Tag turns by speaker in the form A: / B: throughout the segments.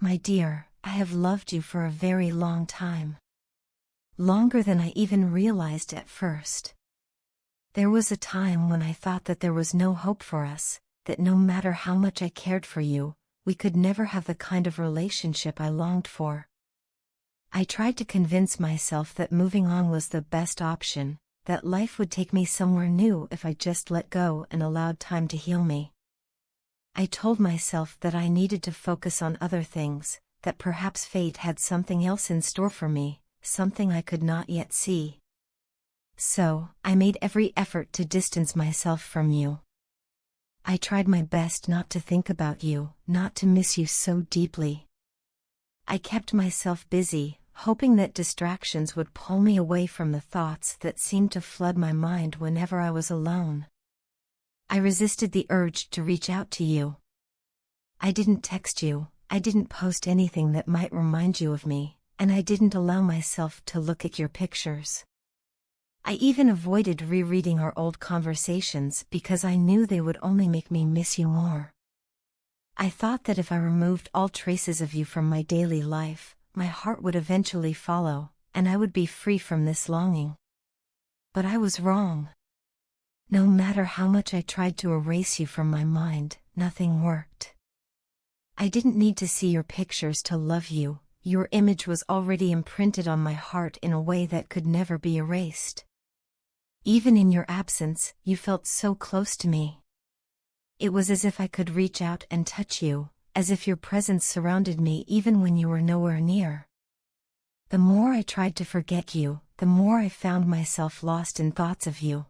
A: My dear, I have loved you for a very long time. Longer than I even realized at first. There was a time when I thought that there was no hope for us, that no matter how much I cared for you, we could never have the kind of relationship I longed for. I tried to convince myself that moving on was the best option, that life would take me somewhere new if I just let go and allowed time to heal me. I told myself that I needed to focus on other things, that perhaps fate had something else in store for me, something I could not yet see. So, I made every effort to distance myself from you. I tried my best not to think about you, not to miss you so deeply. I kept myself busy, hoping that distractions would pull me away from the thoughts that seemed to flood my mind whenever I was alone. I resisted the urge to reach out to you. I didn't text you, I didn't post anything that might remind you of me, and I didn't allow myself to look at your pictures. I even avoided rereading our old conversations because I knew they would only make me miss you more. I thought that if I removed all traces of you from my daily life, my heart would eventually follow, and I would be free from this longing. But I was wrong. No matter how much I tried to erase you from my mind, nothing worked. I didn't need to see your pictures to love you, your image was already imprinted on my heart in a way that could never be erased. Even in your absence, you felt so close to me. It was as if I could reach out and touch you, as if your presence surrounded me even when you were nowhere near. The more I tried to forget you, the more I found myself lost in thoughts of you.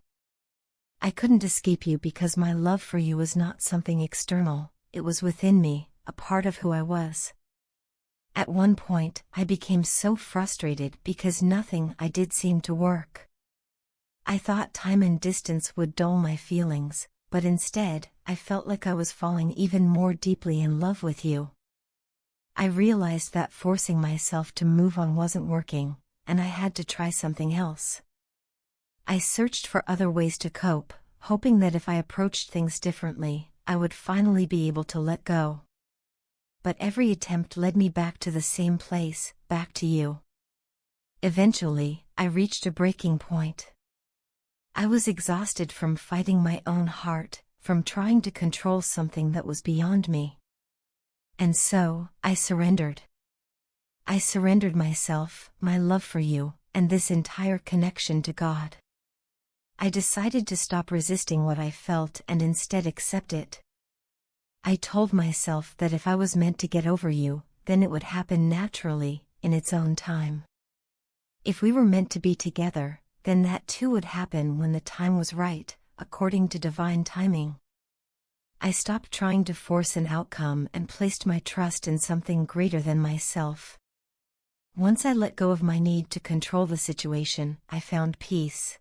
A: I couldn't escape you because my love for you was not something external, it was within me, a part of who I was. At one point, I became so frustrated because nothing I did seemed to work. I thought time and distance would dull my feelings, but instead, I felt like I was falling even more deeply in love with you. I realized that forcing myself to move on wasn't working, and I had to try something else. I searched for other ways to cope, hoping that if I approached things differently, I would finally be able to let go. But every attempt led me back to the same place, back to you. Eventually, I reached a breaking point. I was exhausted from fighting my own heart, from trying to control something that was beyond me. And so, I surrendered. I surrendered myself, my love for you, and this entire connection to God. I decided to stop resisting what I felt and instead accept it. I told myself that if I was meant to get over you, then it would happen naturally, in its own time. If we were meant to be together, then that too would happen when the time was right, according to divine timing. I stopped trying to force an outcome and placed my trust in something greater than myself. Once I let go of my need to control the situation, I found peace.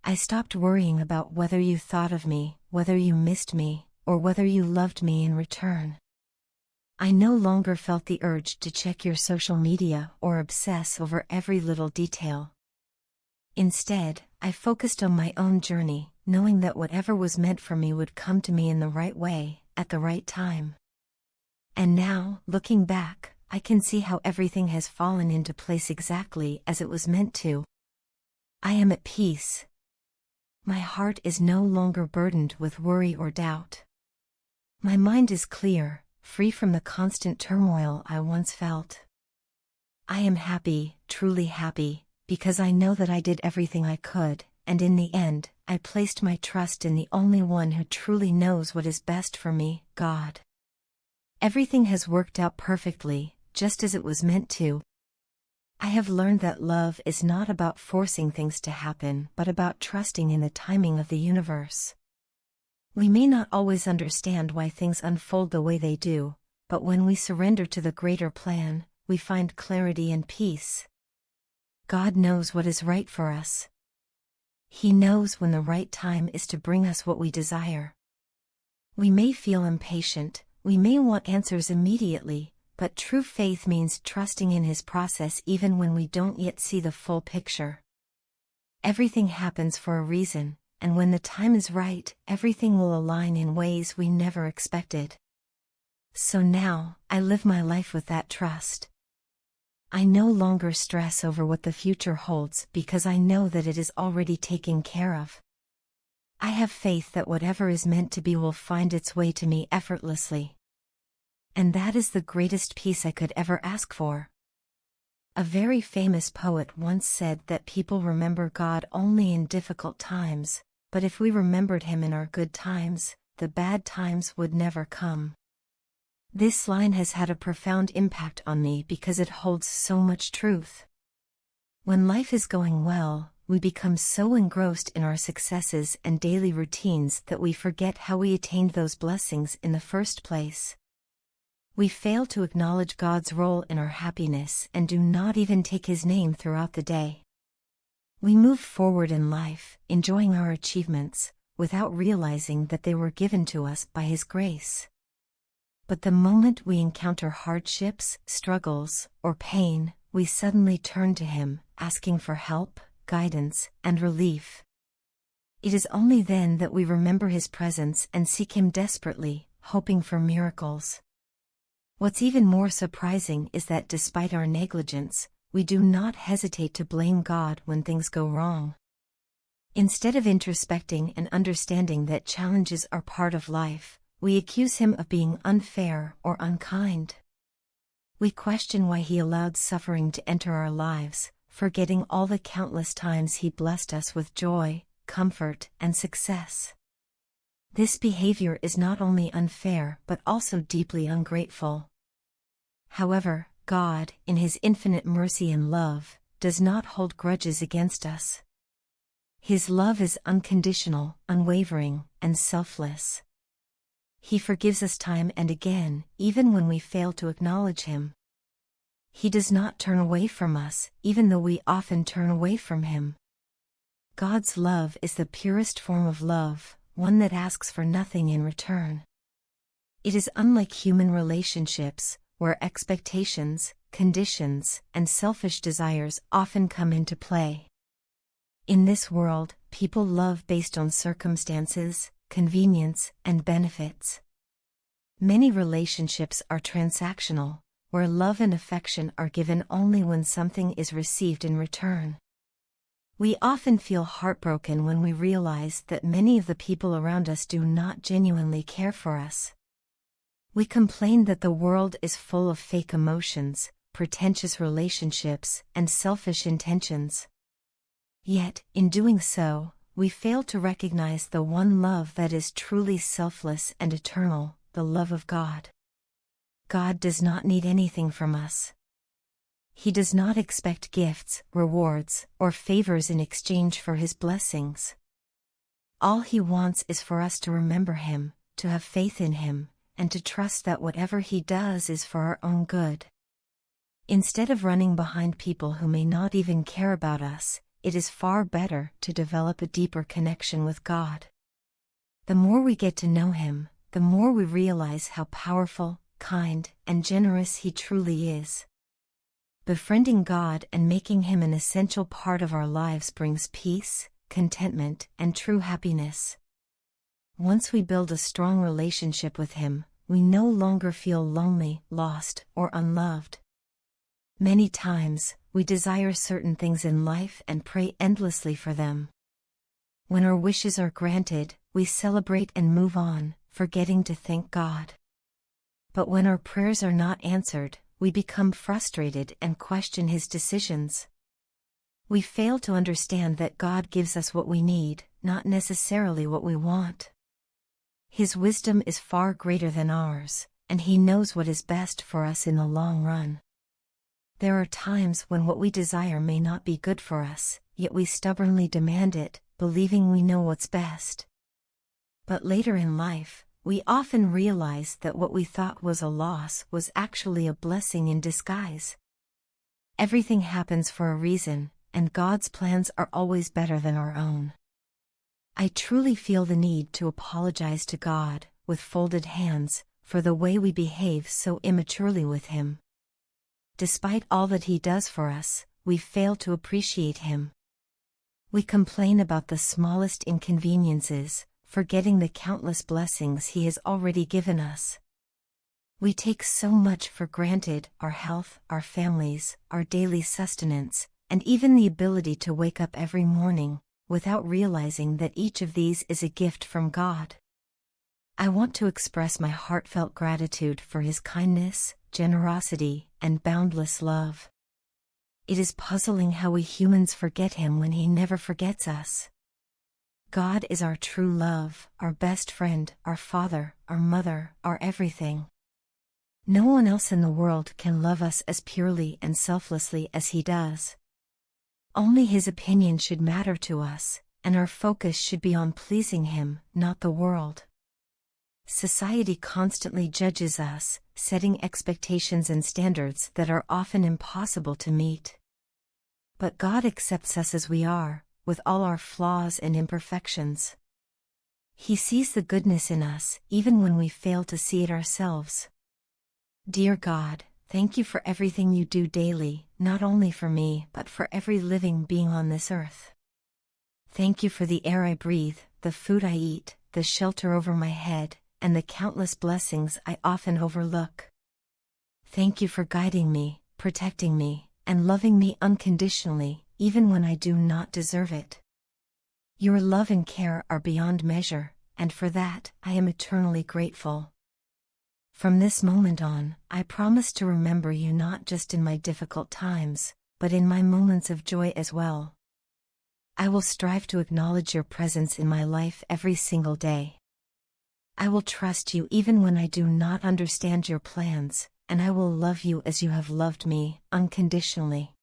A: I stopped worrying about whether you thought of me, whether you missed me, or whether you loved me in return. I no longer felt the urge to check your social media or obsess over every little detail. Instead, I focused on my own journey, knowing that whatever was meant for me would come to me in the right way, at the right time. And now, looking back, I can see how everything has fallen into place exactly as it was meant to. I am at peace. My heart is no longer burdened with worry or doubt. My mind is clear, free from the constant turmoil I once felt. I am happy, truly happy, because I know that I did everything I could, and in the end, I placed my trust in the only one who truly knows what is best for me, God. Everything has worked out perfectly, just as it was meant to. I have learned that love is not about forcing things to happen but about trusting in the timing of the universe. We may not always understand why things unfold the way they do, but when we surrender to the greater plan, we find clarity and peace. God knows what is right for us. He knows when the right time is to bring us what we desire. We may feel impatient, we may want answers immediately, but true faith means trusting in His process even when we don't yet see the full picture. Everything happens for a reason, and when the time is right, everything will align in ways we never expected. So now, I live my life with that trust. I no longer stress over what the future holds because I know that it is already taken care of. I have faith that whatever is meant to be will find its way to me effortlessly. And that is the greatest peace I could ever ask for. A very famous poet once said that people remember God only in difficult times, but if we remembered Him in our good times, the bad times would never come. This line has had a profound impact on me because it holds so much truth. When life is going well, we become so engrossed in our successes and daily routines that we forget how we attained those blessings in the first place. We fail to acknowledge God's role in our happiness and do not even take His name throughout the day. We move forward in life, enjoying our achievements, without realizing that they were given to us by His grace. But the moment we encounter hardships, struggles, or pain, we suddenly turn to Him, asking for help, guidance, and relief. It is only then that we remember His presence and seek Him desperately, hoping for miracles. What's even more surprising is that despite our negligence, we do not hesitate to blame God when things go wrong. Instead of introspecting and understanding that challenges are part of life, we accuse Him of being unfair or unkind. We question why He allowed suffering to enter our lives, forgetting all the countless times He blessed us with joy, comfort, and success. This behavior is not only unfair but also deeply ungrateful. However, God, in His infinite mercy and love, does not hold grudges against us. His love is unconditional, unwavering, and selfless. He forgives us time and again, even when we fail to acknowledge Him. He does not turn away from us, even though we often turn away from Him. God's love is the purest form of love, one that asks for nothing in return. It is unlike human relationships, where expectations, conditions, and selfish desires often come into play. In this world, people love based on circumstances, convenience, and benefits. Many relationships are transactional, where love and affection are given only when something is received in return. We often feel heartbroken when we realize that many of the people around us do not genuinely care for us. We complain that the world is full of fake emotions, pretentious relationships, and selfish intentions. Yet, in doing so, we fail to recognize the one love that is truly selfless and eternal, the love of God. God does not need anything from us. He does not expect gifts, rewards, or favors in exchange for His blessings. All He wants is for us to remember Him, to have faith in Him, and to trust that whatever He does is for our own good. Instead of running behind people who may not even care about us, it is far better to develop a deeper connection with God. The more we get to know Him, the more we realize how powerful, kind, and generous He truly is. Befriending God and making Him an essential part of our lives brings peace, contentment, and true happiness. Once we build a strong relationship with Him, we no longer feel lonely, lost, or unloved. Many times, we desire certain things in life and pray endlessly for them. When our wishes are granted, we celebrate and move on, forgetting to thank God. But when our prayers are not answered, we become frustrated and question His decisions. We fail to understand that God gives us what we need, not necessarily what we want. His wisdom is far greater than ours, and He knows what is best for us in the long run. There are times when what we desire may not be good for us, yet we stubbornly demand it, believing we know what's best. But later in life, we often realize that what we thought was a loss was actually a blessing in disguise. Everything happens for a reason, and God's plans are always better than our own. I truly feel the need to apologize to God, with folded hands, for the way we behave so immaturely with Him. Despite all that He does for us, we fail to appreciate Him. We complain about the smallest inconveniences, forgetting the countless blessings He has already given us. We take so much for granted: our health, our families, our daily sustenance, and even the ability to wake up every morning, without realizing that each of these is a gift from God. I want to express my heartfelt gratitude for His kindness, generosity, and boundless love. It is puzzling how we humans forget Him when He never forgets us. God is our true love, our best friend, our Father, our Mother, our everything. No one else in the world can love us as purely and selflessly as He does. Only His opinion should matter to us, and our focus should be on pleasing Him, not the world. Society constantly judges us, setting expectations and standards that are often impossible to meet. But God accepts us as we are, with all our flaws and imperfections. He sees the goodness in us, even when we fail to see it ourselves. Dear God, thank You for everything You do daily, not only for me but for every living being on this earth. Thank You for the air I breathe, the food I eat, the shelter over my head, and the countless blessings I often overlook. Thank You for guiding me, protecting me, and loving me unconditionally, even when I do not deserve it. Your love and care are beyond measure, and for that, I am eternally grateful. From this moment on, I promise to remember You not just in my difficult times, but in my moments of joy as well. I will strive to acknowledge Your presence in my life every single day. I will trust You even when I do not understand Your plans, and I will love You as You have loved me, unconditionally.